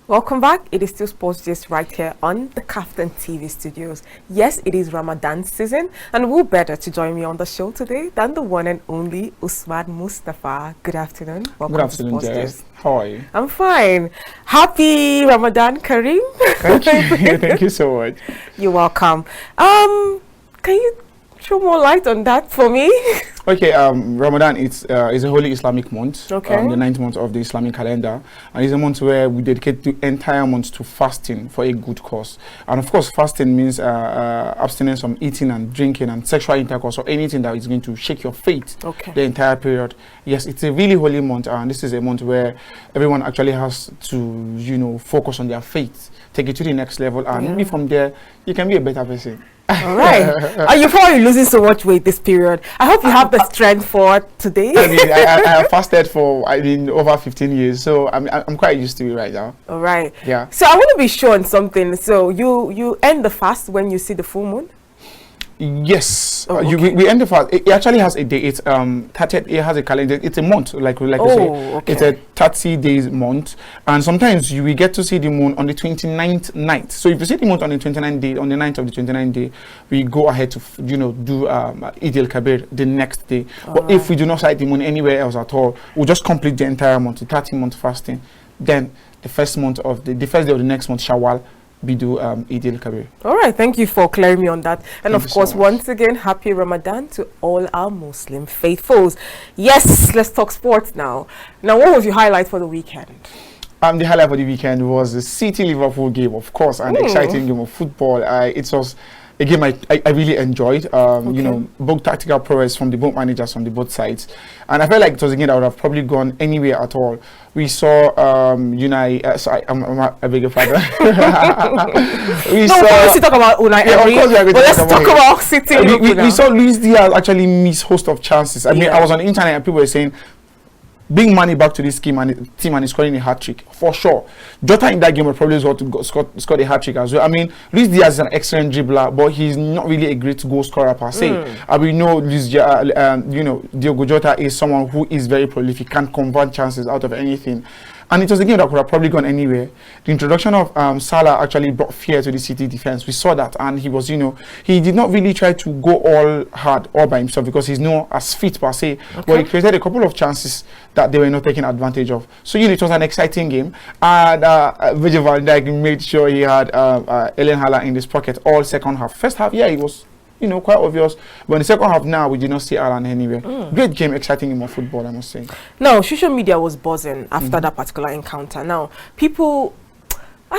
Welcome back. It is still Sports Gist right here on the Kaftan TV studios. Yes, it is Ramadan season, and who better to join me on the show today than the one and only Usman Mustafa. Good afternoon. Welcome to Sports Gist. How are you? I'm fine. Happy Ramadan Kareem. Thank you. Thank you so much. You're welcome. Can you throw more light on that for me? Okay, Ramadan is a holy Islamic month, okay. The 9th month of the Islamic calendar, and it's a month where we dedicate the entire month to fasting for a good cause. And of course, fasting means abstinence from eating and drinking and sexual intercourse or anything that is going to shake your faith the entire period. Yes, it's a really holy month, and this is a month where everyone actually has to, focus on their faith, take it to the next level, and maybe from there, you can be a better person. All right. You're probably losing so much weight this period. I hope you have the strength for today. I mean, I have fasted for over 15 years, so I'm quite used to it right now. All right. Yeah. So I want to be sure on something. So you end the fast when you see the full moon? Yes. Oh, okay. We end the fast. It actually has a day. It's 30. It has a calendar. It's a month, like we say. Okay. It's a 30 days month, and sometimes we get to see the moon on the 29th night. So if you see the moon on the 29th day, on the night of the 29th day, we go ahead to do Eid al-Kabir the next day. But if we do not sight the moon anywhere else at all, we'll just complete the entire month, the 30-month fasting. Then the first day of the next month, Shawwal, we do Eid al-Kabir. All right, thank you for clearing me on that. And Thank of course, so much. once again, happy Ramadan to all our Muslim faithfuls. Yes, let's talk sports now. Now, what was your highlight for the weekend? The highlight for the weekend was the City-Liverpool game, of course, an exciting game of football. It was a game I really enjoyed. Both tactical prowess from both managers from both sides, and I felt like it was a game that would have probably gone anywhere at all. We saw sorry, I beg your pardon. We'll talk about Unai Emery, but let's talk about City. We saw Luis Diaz actually miss host of chances. I mean, I was on the internet and people were saying, bring money back to this team and he's scoring a hat-trick for sure. Jota in that game will probably scored a hat-trick as well. I mean, Luis Diaz is an excellent dribbler, but he's not really a great goal scorer per se. We know Diogo Jota is someone who is very prolific, can convert chances out of anything. And it was a game that could have probably gone anywhere. The introduction of Salah actually brought fear to the City defense. We saw that, and he was, he did not really try to go all hard all by himself because he's not as fit per se. But he created a couple of chances that they were not taking advantage of. So it was an exciting game, and Virgil van Dijk made sure he had Erling Haaland in his pocket all second half. First half, it was quite obvious. But in the second half now, we did not see Alan anywhere. Great game, exciting game of football, I must say. Now, social media was buzzing after that particular encounter. Now, I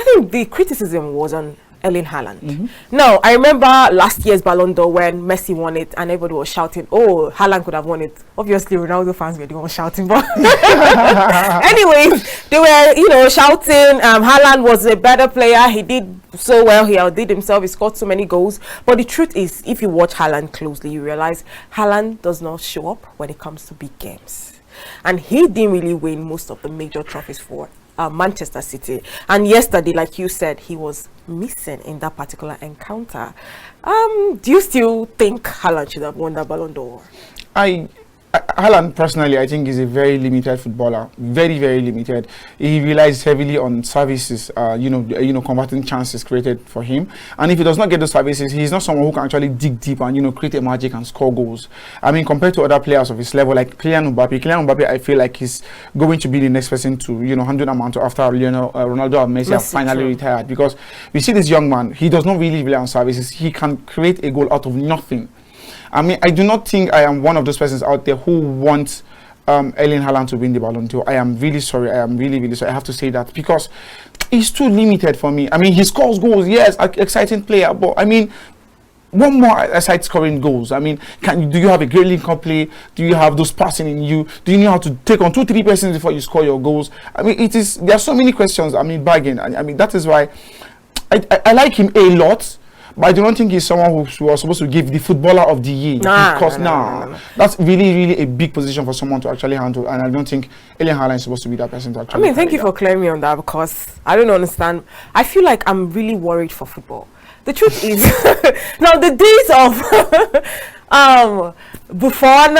think the criticism was on Erling Haaland. Now, I remember last year's Ballon d'Or when Messi won it and everybody was shouting, oh, Haaland could have won it. Obviously, Ronaldo fans were the ones shouting. But anyways, they were, shouting. Haaland was a better player. He did so well. He outdid himself. He scored so many goals. But the truth is, if you watch Haaland closely, you realize Haaland does not show up when it comes to big games. And he didn't really win most of the major trophies for Manchester City. And yesterday, like you said, he was missing in that particular encounter. Do you still think Haaland should have won that Ballon d'Or? Haaland, personally, I think is a very limited footballer. Very, very limited. He relies heavily on services, converting chances created for him. And if he does not get those services, he's not someone who can actually dig deep and, create a magic and score goals. I mean, compared to other players of his level, like Kylian Mbappe, I feel like he's going to be the next person to, handle the mantle after Ronaldo and Messi have finally retired. Because we see this young man, he does not really rely on services. He can create a goal out of nothing. I mean, I do not think I am one of those persons out there who want Erling Haaland to win the Ballon d'Or. I am really sorry. I am really, really sorry. I have to say that because he's too limited for me. I mean, he scores goals, yes, exciting player, but I mean, one more aside scoring goals. I mean, do you have a great link-up play? Do you have those passing in you? Do you know how to take on 2-3 persons before you score your goals? I mean, there are so many questions. I mean, bargain. I mean, that is why I like him a lot. But I do not think he's someone who was supposed to give the footballer of the year. Because that's really, really a big position for someone to actually handle. And I don't think Erling Haaland is supposed to be that person to actually. I mean, thank you for clearing me on that because I don't understand. I feel like I'm really worried for football. The truth is, now the days of Buffon,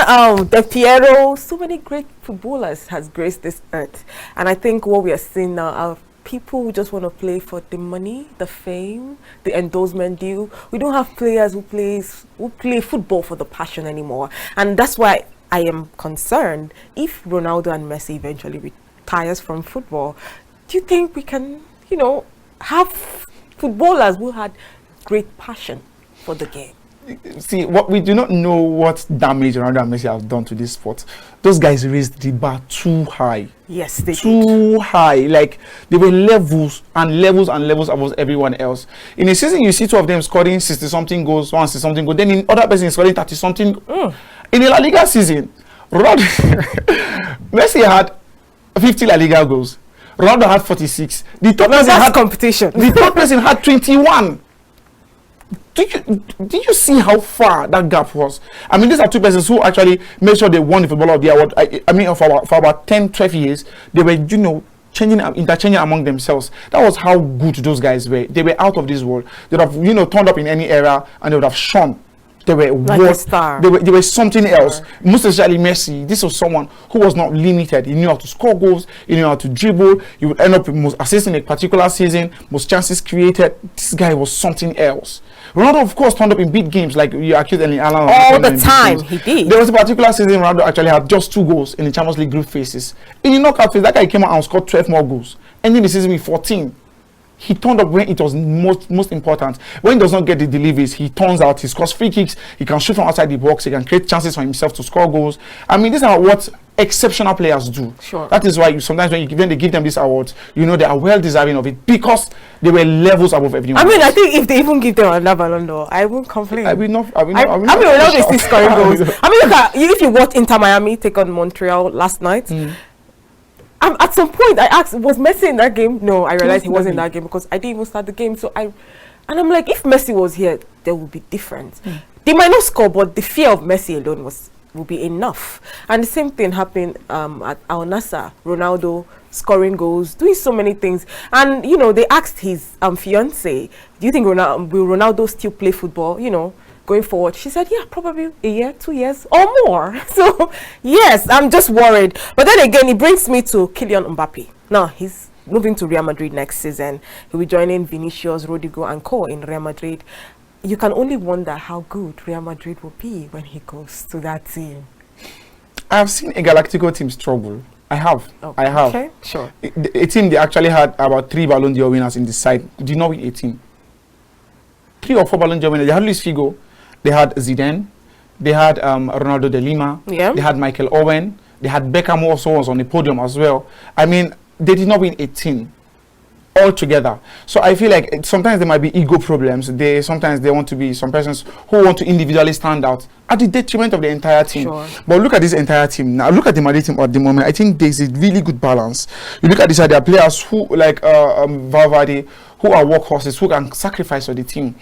Del Piero, so many great footballers has graced this earth. And I think what we are seeing now are people who just want to play for the money, the fame, the endorsement deal. We don't have players who play football for the passion anymore. And that's why I am concerned if Ronaldo and Messi eventually retires from football. Do you think we can, have footballers who had great passion for the game? See, what we do not know what damage Ronaldo and Messi have done to this sport. Those guys raised the bar too high. Yes, they too did. high. Like they were levels and levels and levels above everyone else. In a season, you see two of them scoring 60-something goals, 160-something goals. Then in other person is scoring 30-something. In a La Liga season, Ronaldo, Messi had 50 La Liga goals. Ronaldo had 46. The third person had competition. The third person had 21. Did you see how far that gap was? I mean, these are two persons who actually made sure they won the Footballer of the Year award. I mean, for about 10, 12 years, they were, interchanging among themselves. That was how good those guys were. They were out of this world. They would have, turned up in any era and they would have shone. They were like a star. They were something else. Most especially Messi. This was someone who was not limited. He knew how to score goals. He knew how to dribble. You would end up with most assists in a particular season, most chances created. This guy was something else. Ronaldo, of course, turned up in big games like you accused Erling Haaland. All the time, he did. There was a particular season Ronaldo actually had just 2 goals in the Champions League group phases. In the knockout phase, that guy came out and scored 12 more goals, ending the season with 14. He turned up when it was most important. When he does not get the deliveries, he turns out, he scores free kicks, he can shoot from outside the box, he can create chances for himself to score goals. I mean, these are what exceptional players do. Sure. That is why sometimes when they give them these awards, they are well deserving of it because they were levels above everyone. I mean, I think if they even give them another Ballon d'Or, I won't complain. I will not. Ronaldo is still scoring goals. I mean, look at if you watch Inter Miami take on Montreal last night. At some point, I asked, was Messi in that game? No, I realized he wasn't in that game because I didn't even start the game. So I'm like, if Messi was here, there would be difference. They might not score, but the fear of Messi alone would be enough. And the same thing happened at Al Nassr. Ronaldo scoring goals, doing so many things. And, they asked his fiancée, do you think will Ronaldo still play football, going forward? She said, yeah, probably a year, 2 years or more. So, yes, I'm just worried. But then again, it brings me to Kylian Mbappe. Now, he's moving to Real Madrid next season. He'll be joining Vinicius, Rodrigo and co in Real Madrid. You can only wonder how good Real Madrid will be when he goes to that team. I've seen a Galactico team struggle. I have. Okay, sure. A team, they actually had about 3 Ballon d'Or winners in the side. Did not win a team. 3 or 4 Ballon d'Or winners. They had Luis Figo. They had Zidane, they had Ronaldo de Lima, they had Michael Owen, they had Beckham, who also was on the podium as well. I mean, they did not win a team altogether. So I feel like sometimes there might be ego problems. Sometimes they want to be some persons who want to individually stand out at the detriment of the entire team. Sure. But look at this entire team now. Look at the Madrid team at the moment. I think there's a really good balance. You look at this, there are players who like Valverde, who are workhorses, who can sacrifice for the team.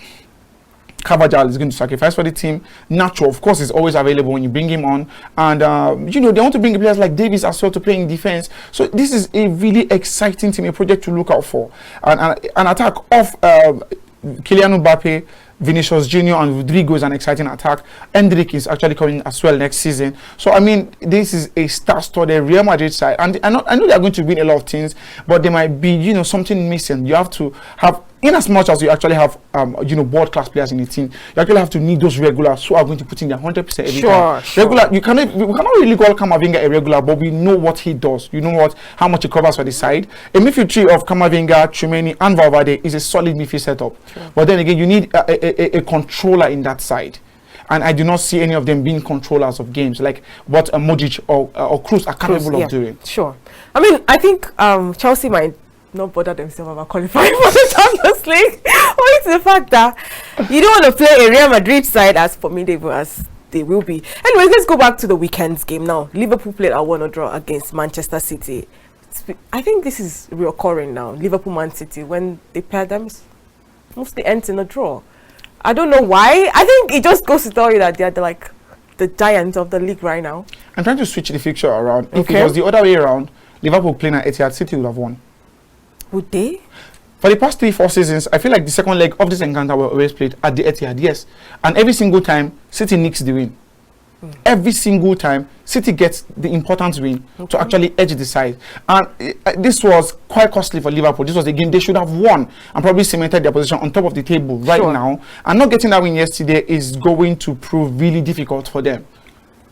Carvajal is going to sacrifice for the team. Nacho, of course, is always available when you bring him on. And, they want to bring players like Davis as well to play in defense. So this is a really exciting team, a project to look out for. And an attack of Kylian Mbappe, Vinicius Junior and Rodrigo is an exciting attack. Endrick is actually coming as well next season. So, I mean, this is a star-studded Real Madrid side. And I know they are going to win a lot of things, but there might be, something missing. You have to have, in as much as you actually have, world-class players in the team, you actually have to need those regulars who are going to put in their 100% every time. Sure. Regular, we cannot really call Camavinga a regular, but we know what he does. You know how much he covers for the side. A midfield tree of Camavinga, Tchouaméni, and Valverde is a solid midfield setup. Sure. But then again, you need a controller in that side. And I do not see any of them being controllers of games like what Modric or Kroos are capable of doing. Sure. I mean, I think Chelsea might not bother themselves about qualifying for the Champions League. Owing to the fact that you don't want to play a Real Madrid side as formidable as they will be. Anyways, let's go back to the weekend's game now. Liverpool played a 1-1 draw against Manchester City. I think this is reoccurring now. Liverpool, Man City, when they pair them, mostly ends in a draw. I don't know why. I think it just goes to tell you that they're like the giants of the league right now. I'm trying to switch the fixture around. If it was the other way around, Liverpool playing at Etihad, City would have won. Would they? For the past 3-4 seasons, I feel like the second leg of this encounter were always played at the Etihad, yes. And every single time, City nicks the win. Every single time, City gets the important win to actually edge the side. And this was quite costly for Liverpool. This was a game they should have won and probably cemented their position on top of the table right now. And not getting that win yesterday is going to prove really difficult for them.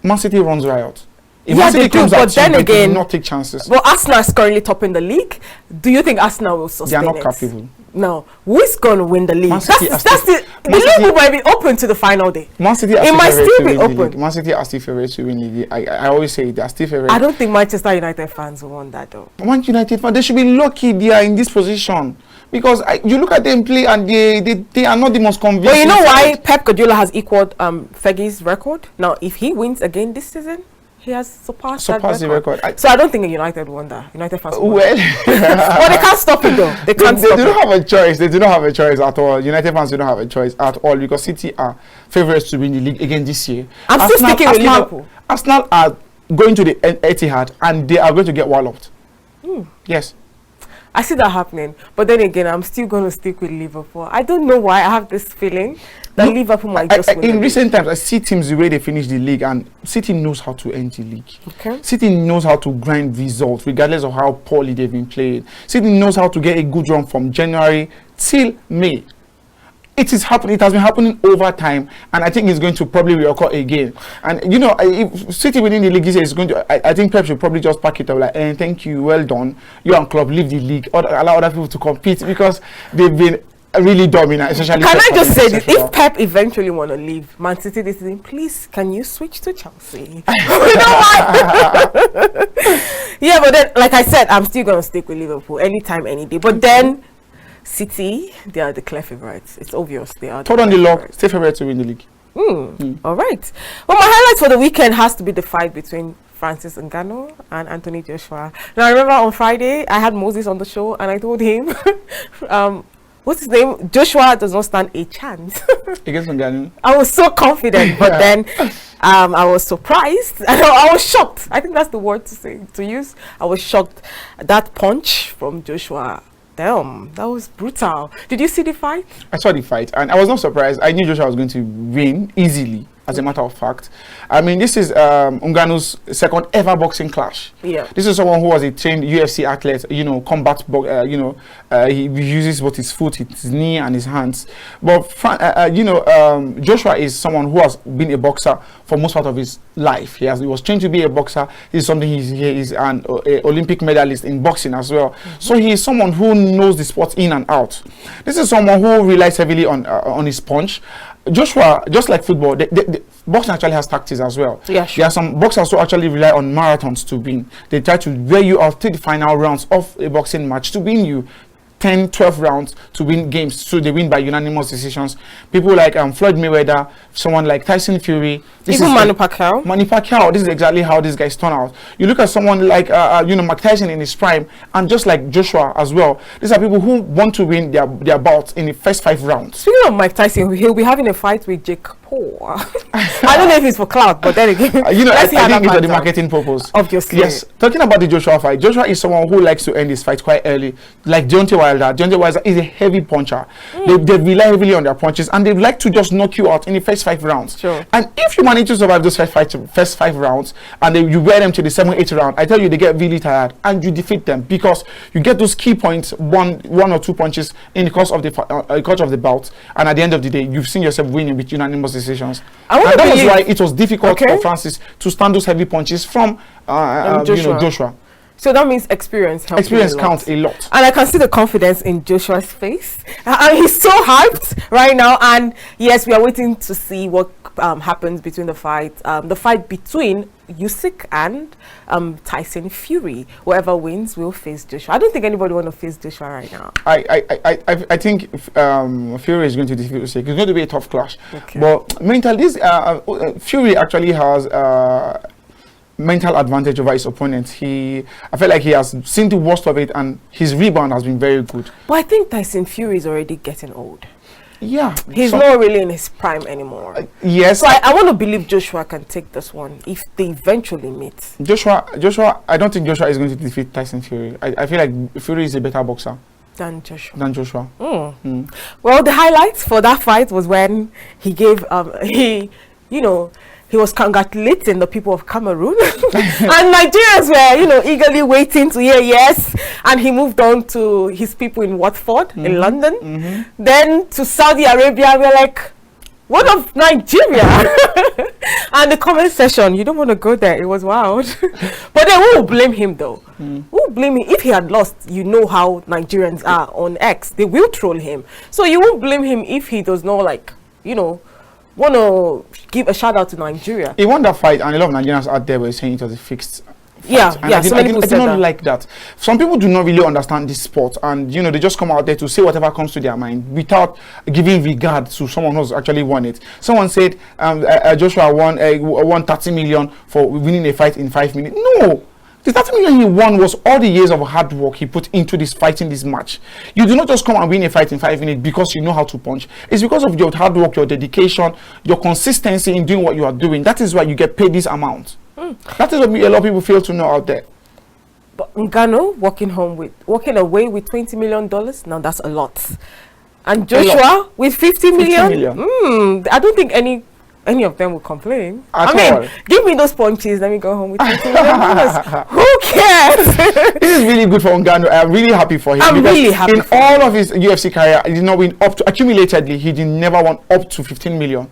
Man City runs riot. If Man City comes out, then again, do not take chances. Well, Arsenal is currently topping the league. Do you think Arsenal will sustain it? They are not capable. No, who is going to win the league? That's the league might be open to the final day. Man City it might still be open. Man City are still favourites to win the league. I always say they are still favourites. I don't think Manchester United fans will want that though. Manchester United fans, they should be lucky they are in this position. Because you look at them play and they are not the most convincing. But you know why Pep Guardiola has equaled Fergie's record? Now, if he wins again this season, he has surpassed that record. So I don't think United won that. United fans won. Well, well, they can't stop it though. They can't stop it. They do not have a choice. They do not have a choice at all. United fans do not have a choice at all because City are favourites to win the league again this year. I'm still sticking with Liverpool. Arsenal are going to the Etihad and they are going to get walloped. Yes. I see that happening, but then again, I'm still going to stick with Liverpool. I don't know why I have this feeling that Liverpool might just win. In recent times, I see teams the way they finish the league, and City knows how to end the league. Okay. City knows how to grind results, regardless of how poorly they've been played. City knows how to get a good run from January till May. It is happening. It has been happening over time, and I think it's going to probably reoccur again. And you know, if City winning the league this year is going to, I think Pep should probably just pack it up like, thank you, well done. You and club leave the league, allow other people to compete because they've been really dominant, especially. Can I just say this? If Pep eventually want to leave Man City this season, please can you switch to Chelsea? You know what? Yeah, but then, like I said, I'm still gonna stick with Liverpool anytime, any day. But then. City, they are the clear favourites. It's obvious they are. Third on the log, stay favourite to win the league. All right. Well, my highlights for the weekend has to be the fight between Francis Ngannou and Anthony Joshua. Now, I remember on Friday, I had Moses on the show, and I told him, what's his name? Joshua does not stand a chance. Against Ngannou? I was so confident, but then I was surprised. I was shocked. I think that's the word to use. I was shocked. That punch from Joshua. Damn, that was brutal. Did you see the fight? I saw the fight and I was not surprised. I knew Joshua was going to win easily, as a matter of fact. I mean, this is Ngannou's second ever boxing clash. Yeah. This is someone who was a trained UFC athlete, you know, combat, he uses both his foot, his knee and his hands. But, Joshua is someone who has been a boxer for most part of his life. He was trained to be a boxer. This is something he's an Olympic medalist in boxing as well. So he is someone who knows the sport in and out. This is someone who relies heavily on his punch. Joshua, just like football, boxing actually has tactics as well. Yeah, sure. There are some boxers who actually rely on marathons to win. They try to wear you out till the final rounds of a boxing match to win you 10, 12 rounds to win games. So they win by unanimous decisions. People like Floyd Mayweather, someone like Tyson Fury. Even Manny Pacquiao. Manny Pacquiao, this is exactly how these guys turn out. You look at someone like, Mike Tyson in his prime, and just like Joshua as well. These are people who want to win their bouts in the first 5 rounds. Speaking of Mike Tyson, he'll be having a fight with Jake Paul. I don't know if it's for clout, but then again, I think it's for the marketing purpose. Obviously. Yes. Talking about the Joshua fight, Joshua is someone who likes to end his fight quite early. Like Deontay Wilder. Deontay Wilder is a heavy puncher. They rely heavily on their punches, and they like to just knock you out in the first 5 rounds. Sure. And if you manage to survive those first 5 rounds, and then you wear them to the 7th, 8th round, I tell you, they get really tired, and you defeat them because you get those key points, one or two punches in the course of the bout, and at the end of the day, you've seen yourself winning with unanimous decisions. And that was why it was difficult for Francis to stand those heavy punches from Joshua. So that means experience helps. Experience counts a lot. And I can see the confidence in Joshua's face. And he's so hyped right now. And yes, we are waiting to see what happens between the fight. The fight between Usyk and Tyson Fury. Whoever wins will face Joshua. I don't think anybody want to face Joshua right now. I think Fury is going to defeat Usyk. It's going to be a tough clash. Okay. But mentally, Fury actually has mental advantage over his opponent. I feel like he has seen the worst of it, and his rebound has been very good. But I think Tyson Fury is already getting old. Yeah, he's not really in his prime anymore. Yes, so I want to believe Joshua can take this one if they eventually meet. Joshua, I don't think Joshua is going to defeat Tyson Fury. I feel like Fury is a better boxer than Joshua. Well, the highlights for that fight was when he gave he was congratulating the people of Cameroon. And Nigerians were, eagerly waiting to hear yes. And he moved on to his people in Watford, in London. Then to Saudi Arabia, we're like, what of Nigeria? And the comment section, you don't want to go there. It was wild. But then who will blame him though? Who will blame him? If he had lost, you know how Nigerians are on X. They will troll him. So you won't blame him if he does not want to give a shout out to Nigeria. He won that fight, and a lot of Nigerians out there were saying it was a fixed fight. Yeah, and yeah. I did not like that. Some people do not really understand this sport, and they just come out there to say whatever comes to their mind without giving regard to someone who's actually won it. Someone said Joshua won 30 million for winning a fight in 5 minutes. No. The 30 million he won was all the years of hard work he put into this fighting this match. You do not just come and win a fight in 5 minutes because you know how to punch. It's because of your hard work, your dedication, your consistency in doing what you are doing. That is why you get paid this amount. That is what a lot of people fail to know out there. But Ngannou walking away with $20 million, now that's a lot. And Joshua with 50 million. I don't think any of them will complain. Give me those punches, let me go home with $20 million. Who cares? This is really good for Ngannou. I'm really happy for him. I'm really happy. In all of his UFC career, he did not win up to, accumulatedly, he did never won up to 15 million.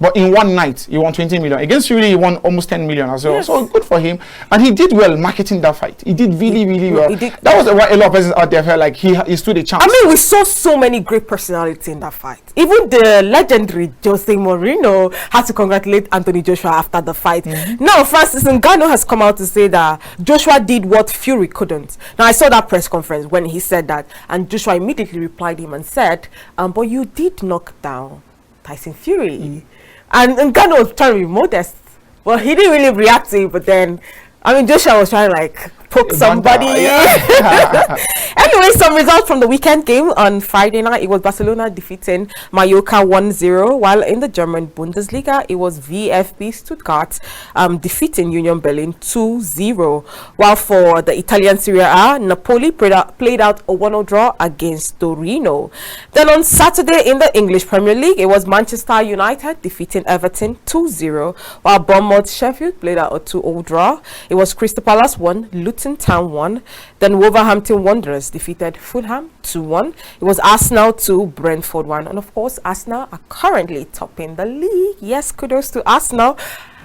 But in one night, he won 20 million. Against Fury, he won almost 10 million as well. Yes. So good for him. And he did well marketing that fight. He did really, really well. That was why a lot of persons out there felt like he stood a chance. We saw so many great personalities in that fight. Even the legendary Jose Mourinho had to congratulate Anthony Joshua after the fight. Now, Francis Ngannou has come out to say that Joshua did what Fury couldn't. Now, I saw that press conference when he said that. And Joshua immediately replied him and said, but you did knock down Tyson Fury. And Ngannou was trying to be modest. Well, he didn't really react to it, but then, Joshua was trying to poke somebody. Anyway, some results from the weekend game on Friday night. It was Barcelona defeating Mallorca 1-0, while in the German Bundesliga, it was VfB Stuttgart defeating Union Berlin 2-0. While for the Italian Serie A, Napoli played out a 1-0 draw against Torino. Then on Saturday in the English Premier League, it was Manchester United defeating Everton 2-0, while Bournemouth Sheffield played out a 2-0 draw. It was Crystal Palace 1, Luton Town 1. Then Wolverhampton Wanderers defeated Fulham 2-1. It was Arsenal 2, Brentford 1. And of course, Arsenal are currently topping the league. Yes, kudos to Arsenal.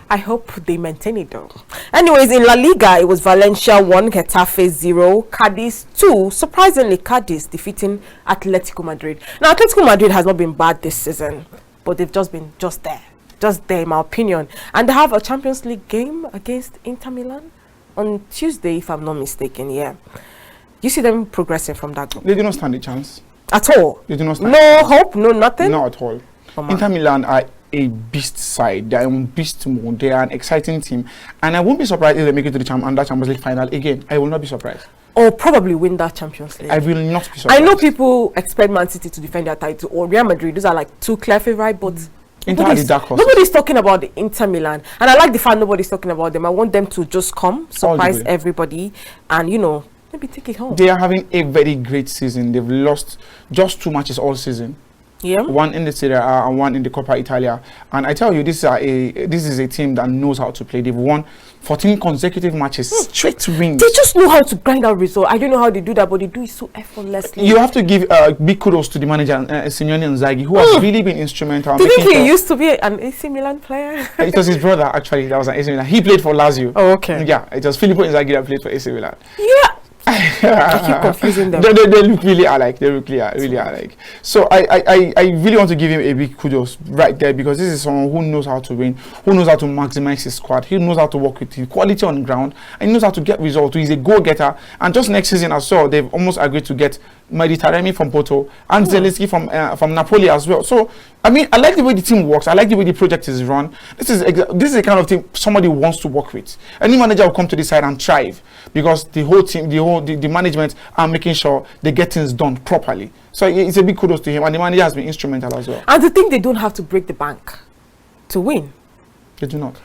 I hope they maintain it though. Anyways, in La Liga, it was Valencia 1, Getafe 0, Cadiz 2. Surprisingly, Cadiz defeating Atletico Madrid. Now, Atletico Madrid has not been bad this season, but they've just been just there in my opinion. And they have a Champions League game against Inter Milan on Tuesday, if I'm not mistaken. Yeah, you see them progressing from that group. They do not stand a chance at all. They do not stand no hope, no nothing. Not at all. Inter Milan are a beast side. They are in beast mode. They are an exciting team, and I won't be surprised if they make it to the Champions League final again. I will not be surprised. Or probably win that Champions League. I will not be surprised. I know people expect Man City to defend their title or Real Madrid. Those are like two clear favorites, but nobody's talking about the Inter Milan, and I like the fact nobody's talking about them. I want them to just come, surprise everybody, and maybe take it home. They are having a very great season. They've lost just 2 matches all season. Yeah. One in the Serie A and one in the Coppa Italia. And I tell you, this is a team that knows how to play. They've won 14 consecutive matches, straight wins. They just know how to grind out results. I don't know how they do that, but they do it so effortlessly. You have to give big kudos to the manager, Simeone Inzaghi, who has really been instrumental. Do you think he used to be an AC Milan player? It was his brother, actually, that was an AC Milan. He played for Lazio. Oh, okay. Yeah, it was Filippo Inzaghi that played for AC Milan. Yeah. I keep confusing them. They look really alike. They look really alike. So I really want to give him a big kudos right there, because this is someone who knows how to win, who knows how to maximize his squad. He knows how to work with his quality on the ground, and he knows how to get results. He's a goal-getter. And just next season, I saw they've almost agreed to get Taremi from Porto and Zelinski from Napoli as well. So I like the way the team works. I like the way the project is run. This is the kind of thing somebody wants to work with. Any manager will come to this side and thrive, because the whole team, the management are making sure they get things done properly. So it's a big kudos to him, and the manager has been instrumental as well. And to think they don't have to break the bank to win. They do not.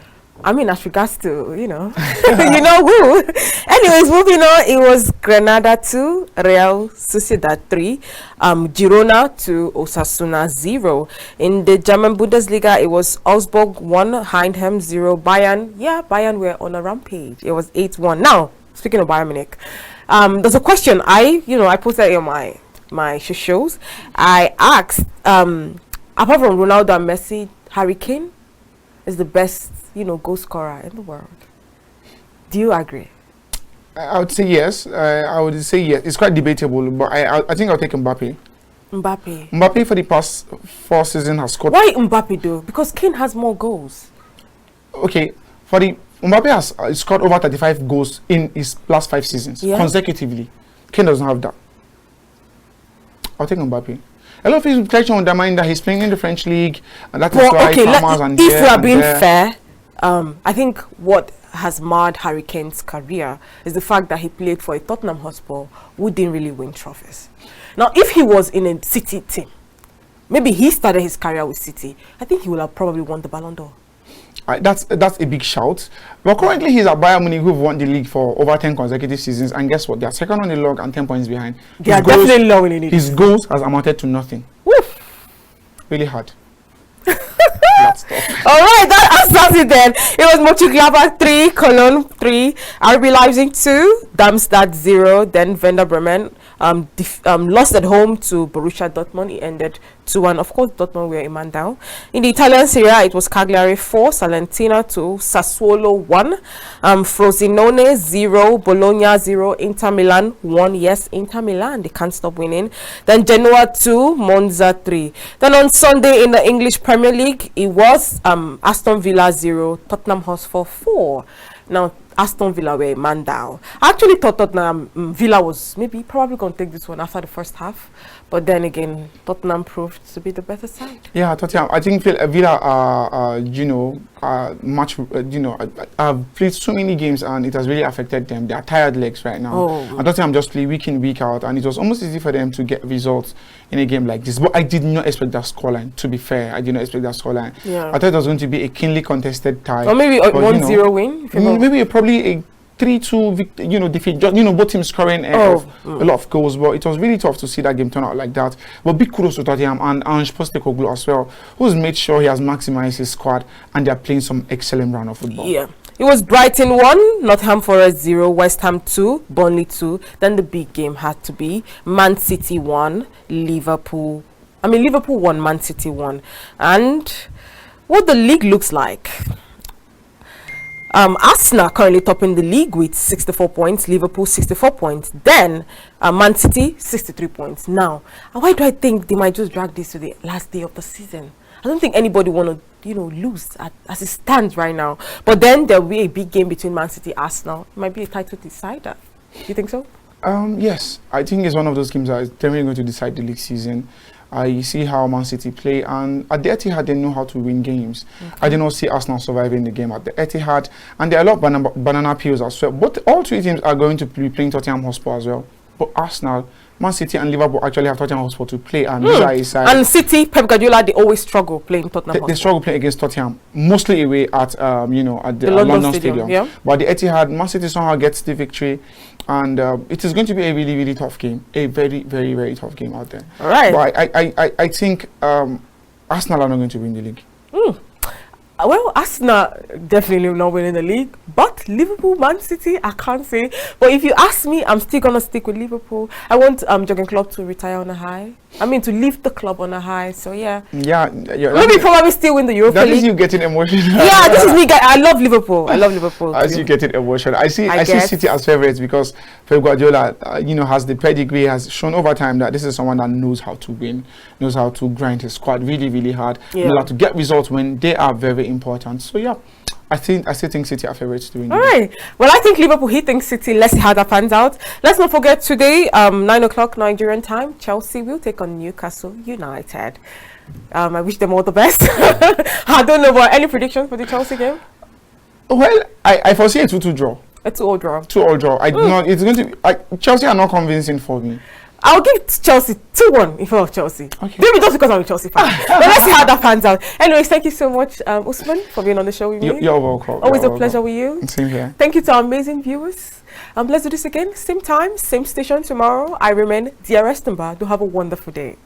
I mean, as regards to, you know, you know who. Anyways, moving on, it was Granada 2, Real Sociedad 3, Girona 2, Osasuna 0. In the German Bundesliga, it was Augsburg 1, Heidenheim 0, Bayern. Yeah, Bayern were on a rampage. It was 8-1. Now, speaking of Bayern Munich, there's a question I posted in my shows. I asked, apart from Ronaldo and Messi, Harry Kane is the best, goal scorer in the world. Do you agree? I would say yes. I would say yes. It's quite debatable, but I think I'll take Mbappe. Mbappe for the past 4 seasons has scored. Why Mbappe though? Because Kane has more goals. Okay, Mbappe has scored over 35 goals in his last 5 seasons consecutively. Kane doesn't have that. I'll take Mbappe. A lot of people try to undermine that he's playing in the French league, and that is why farmers and if we are being fair, I think what has marred Harry Kane's career is the fact that he played for a Tottenham Hotspur who didn't really win trophies. Now, if he was in a City team, maybe he started his career with City, I think he would have probably won the Ballon d'Or. That's a big shout. But currently he's at Bayern Munich, who've won the league for over 10 consecutive seasons. And guess what? They're second on the log and 10 points behind. They are definitely low in it. His goals has amounted to nothing. Woof. Really hard. That's tough. All right, that answers it then. It was Mönchengladbach 3, Cologne 3, RB Leipzig 2, Darmstadt 0, then Werder Bremen lost at home to Borussia Dortmund. It ended 2-1. Of course, Dortmund were a man down. In the Italian Serie A, it was Cagliari 4, Salernitana 2, Sassuolo 1, Frosinone 0, Bologna 0, Inter Milan 1. Yes, Inter Milan, they can't stop winning. Then Genoa 2, Monza 3. Then on Sunday in the English Premier League, it was Aston Villa 0, Tottenham Hotspur 4. Now, Aston Villa were a man down. I actually thought Tottenham Villa was probably going to take this one after the first half, but then again, Tottenham proved to be the better side. Yeah, Tottenham. I think Villa have played so many games and it has really affected them. They are tired legs right now. And Tottenham just play week in, week out, and it was almost easy for them to get results in a game like this. But I did not expect that scoreline. To be fair, I did not expect that scoreline. Yeah. I thought it was going to be a keenly contested tie, or maybe a 1-0 win. Maybe probably a 3-2 defeat. Both teams scoring a lot of goals, but it was really tough to see that game turn out like that. But big kudos to Tottenham and Ange Postecoglou as well, who's made sure he has maximized his squad, and they are playing some excellent round of football. Yeah. It was Brighton 1, Nottingham Forest 0, West Ham 2, Burnley 2. Then the big game had to be Man City 1, Liverpool 1, Man City 1. And what the league looks like. Arsenal currently topping the league with 64 points, Liverpool 64 points, then Man City 63 points. Now, why do I think they might just drag this to the last day of the season? I don't think anybody want to, lose as it stands right now. But then there will be a big game between Man City and Arsenal. It might be a title decider. Do you think so? Yes, I think it's one of those games that is definitely going to decide the league season. I see how Man City play, and at the Etihad they know how to win games. Okay. I did not see Arsenal surviving the game at the Etihad, and there are a lot of banana peels as well. But all 3 teams are going to be playing Tottenham Hotspur as well. But Arsenal, Man City and Liverpool actually have Tottenham Hotspur to play, and and City, Pep Guardiola, they always struggle playing Tottenham Hotspur. They struggle playing against Tottenham, mostly away at at the London Stadium. Yeah. But the Etihad, Man City somehow gets the victory, and it is going to be a really, really tough game, a very, very, very tough game out there. All right. But I think Arsenal are not going to win the league. Well, Arsenal definitely not winning the league, but Liverpool, Man City, I can't say. But if you ask me, I'm still gonna stick with Liverpool. I want Jurgen Klopp to retire on a high. I mean, to leave the club on a high. So yeah. Maybe probably still win the Europa League. That is you getting emotional. Yeah, this is me. I love Liverpool. I love Liverpool. As you getting emotional, I see City as favourites because Pep Guardiola, has the pedigree, has shown over time that this is someone that knows how to win, knows how to grind his squad really, really hard, knows how to get results when they are very important. So yeah, I still think City are favourites to win. All right. Well, I think Liverpool, he thinks City. Let's see how that pans out. Let's not forget today, 9 o'clock Nigerian time, Chelsea will take on Newcastle United. I wish them all the best. I don't know, but any predictions for the Chelsea game? Well, I foresee a 2-2 draw. A 2-2 draw. 2-2 draw. I do not. It's going to. Chelsea are not convincing for me. I'll give Chelsea 2-1 in front of Chelsea. Okay. Maybe just because I'm a Chelsea fan. But let's see how that pans out. Anyways, thank you so much, Usman, for being on the show with me. You're welcome. Always You're a pleasure welcome. with you. Same here. Thank you to our amazing viewers. Let's do this again. Same time, same station tomorrow. I remain Dear Estemba. Do have a wonderful day.